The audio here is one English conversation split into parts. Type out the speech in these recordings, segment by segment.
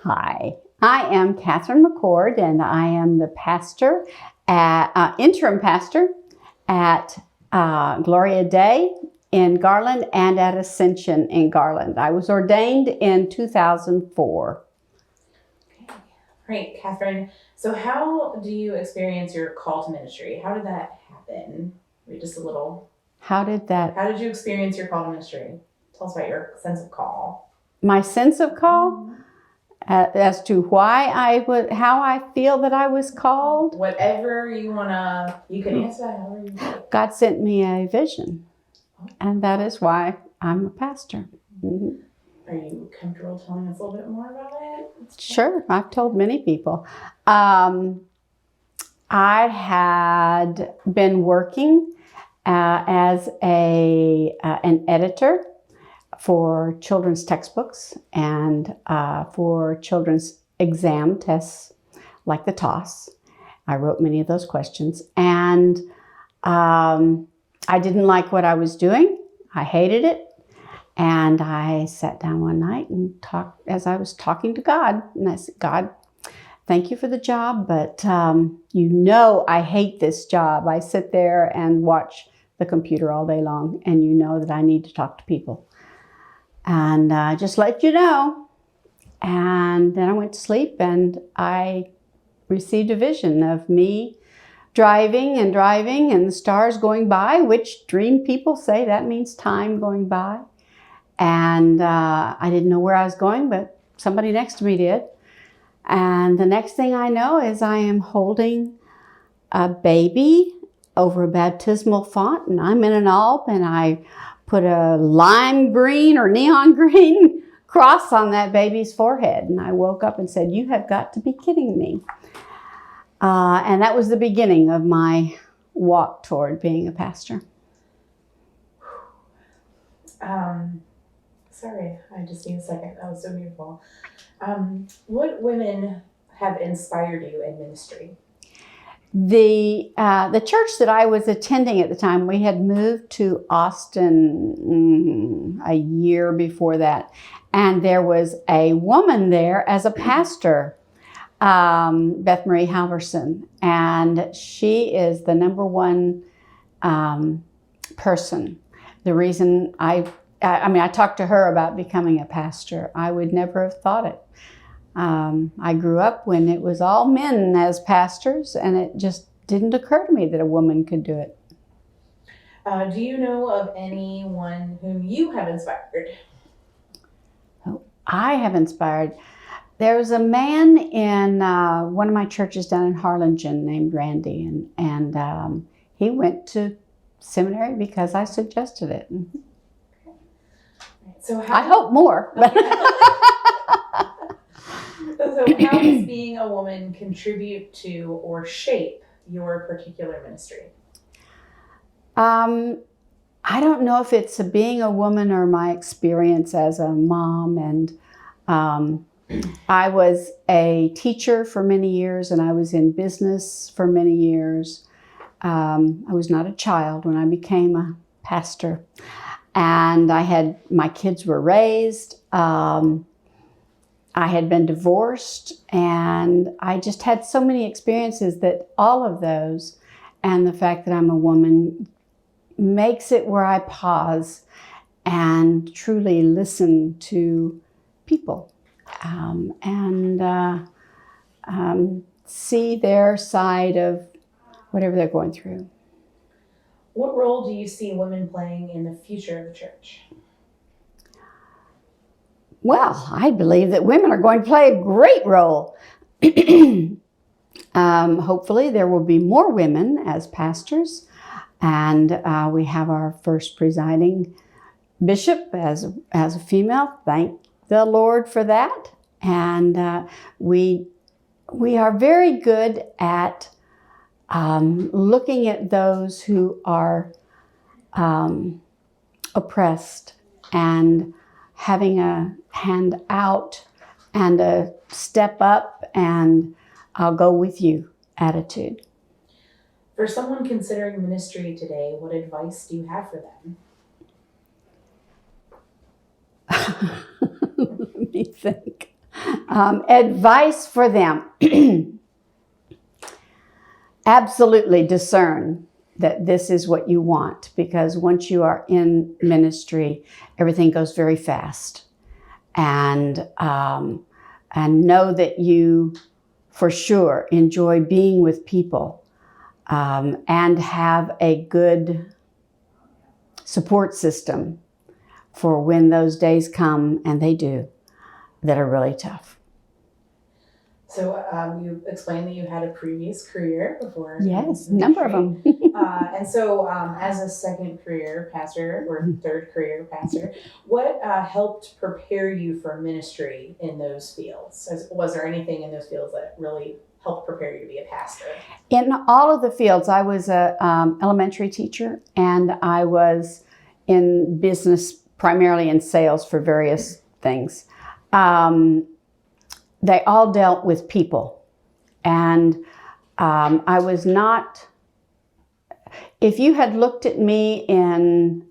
Hi, I am Kathryn McCord, and I am the pastor interim pastor at Gloria Day in Garland and at Ascension in Garland. I was ordained in 2004. Okay, great, Kathryn. So how do you experience your call to ministry? How did that happen? Just a little. How did you experience your call to ministry? Tell us about your sense of call. My sense of call? As to how I feel that I was called? Whatever you can answer that however you want. God sent me a vision, and that is why I'm a pastor. Mm-hmm. Are you comfortable telling us a little bit more about it? Sure, I've told many people. I had been working as an editor for children's textbooks and for children's exam tests, like the TOS. I wrote many of those questions, and I didn't like what I was doing. I hated it, and I sat down one night and talked as I was talking to God, and I said, God, thank you for the job, but I hate this job. I sit there and watch the computer all day long, and you know that I need to talk to people. And just let you know. And then I went to sleep, and I received a vision of me driving and the stars going by, which dream people say that means time going by. And I didn't know where I was going, but somebody next to me did. And the next thing I know is I am holding a baby over a baptismal font, and I'm in an alb, and I put a lime green or neon green cross on that baby's forehead. And I woke up and said, you have got to be kidding me. And that was the beginning of my walk toward being a pastor. Sorry, I just need a second. That was so beautiful. What women have inspired you in ministry? The church that I was attending at the time, we had moved to Austin a year before that, and there was a woman there as a pastor, Beth Marie Halverson, and she is the number one person. The reason I talked to her about becoming a pastor. I would never have thought it. I grew up when it was all men as pastors, and it just didn't occur to me that a woman could do it. Do you know of anyone whom you have inspired? Oh, I have inspired. There was a man in one of my churches down in Harlingen named Randy, and he went to seminary because I suggested it. So I hope more. So how does being a woman contribute to or shape your particular ministry? I don't know if it's being a woman or my experience as a mom. And I was a teacher for many years, and I was in business for many years. I was not a child when I became a pastor. And my kids were raised. I had been divorced, and I just had so many experiences that all of those, and the fact that I'm a woman, makes it where I pause and truly listen to people and see their side of whatever they're going through. What role do you see women playing in the future of the church? Well, I believe that women are going to play a great role. Hopefully there will be more women as pastors, and we have our first presiding bishop as a female. Thank the Lord for that. And we are very good at looking at those who are oppressed and having a hand out and a step up and I'll go with you attitude. For someone considering ministry today, what advice do you have for them? Let me think. Advice for them. Absolutely discern that this is what you want, because once you are in ministry, everything goes very fast. And know that you, for sure, enjoy being with people and have a good support system for when those days come, and they do, that are really tough. So you explained that you had a previous career before. Yes, a number of them. And so as a second career pastor or third career pastor, what helped prepare you for ministry in those fields? Was there anything in those fields that really helped prepare you to be a pastor? In all of the fields, I was a elementary teacher, and I was in business, primarily in sales for various things. They all dealt with people. And I was not, if you had looked at me in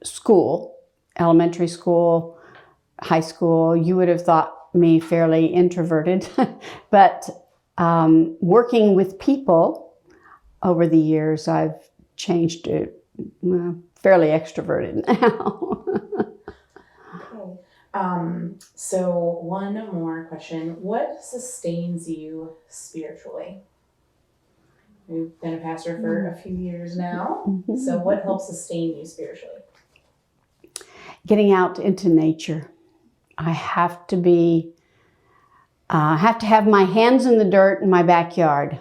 school, elementary school, high school, you would have thought me fairly introverted. But working with people over the years, I've changed to fairly extroverted now. So one more question. What sustains you spiritually? You've been a pastor for a few years now. Mm-hmm. So what helps sustain you spiritually? Getting out into nature. I have to have my hands in the dirt in my backyard